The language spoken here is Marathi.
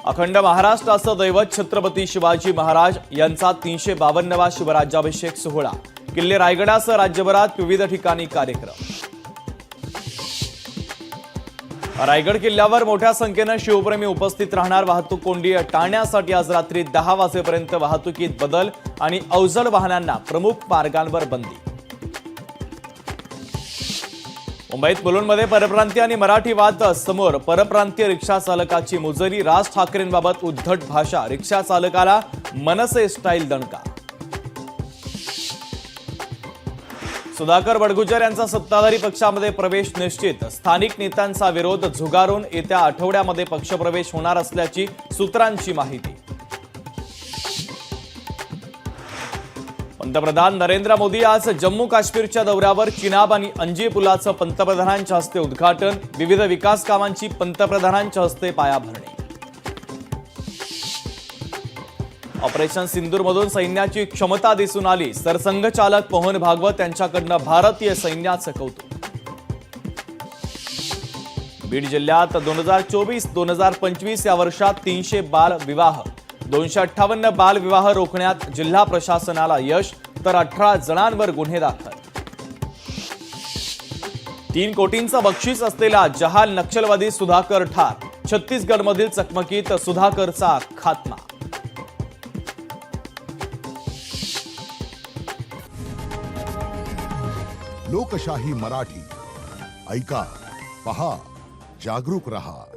अखंड महाराष्ट्राचं दैवत छत्रपती शिवाजी महाराज यांचा 352वा शिवराज्याभिषेक सोहळा। किल्ले रायगडासह राज्यभरात विविध ठिकाणी कार्यक्रम। रायगड किल्ल्यावर मोठ्या संख्येने शिवप्रेमी उपस्थित राहणार। वाहतूक कोंडी टाळण्यासाठी आज रात्री 10 वाजेपर्यंत वाहतुकीत बदल आणि अवजड वाहनांना प्रमुख मार्गांवर बंदी। मुंबईत मुलुंडमध्ये परप्रांतीय आणि मराठी वाद समोर। परप्रांतीय रिक्षा चालकाची मुजरी। राज ठाकरेंबाबत उद्धट भाषा। रिक्षा चालकाला मनसे स्टाईल दणका। सुधाकर बडगुजर यांचा सत्ताधारी पक्षामध्ये प्रवेश निश्चित। स्थानिक नेत्यांचा विरोध झुगारून येत्या आठवड्यामध्ये पक्षप्रवेश होणार असल्याची सूत्रांची माहिती। पंतप्रधान नरेंद्र मोदी आज जम्मू काश्मीरच्या दौऱ्यावर। चिनाब आणि अंजी पुलाचं पंतप्रधानांच्या हस्ते उद्घाटन। विविध विकास कामांची पंतप्रधानांच्या हस्ते पायाभरणी। ऑपरेशन सिंदूरमधून सैन्याची क्षमता दिसून आली। सरसंघचालक मोहन भागवत यांच्याकडनं भारतीय सैन्याचं कौतुक। बीड जिल्ह्यात 2024-2025 या वर्षात 300 बाल विवाह। 258 बालविवाह रोखण्यात जिल्हा प्रशासनाला यश, तर 18 जणांवर गुन्हे दाखल। 3 कोटींचं बक्षीस असलेला जहाल नक्षलवादी सुधाकर ठार। छत्तीसगडमधील चकमकीत सुधाकरचा खात्मा। लोकशाही मराठी ऐका, पहा, जागरूक रहा।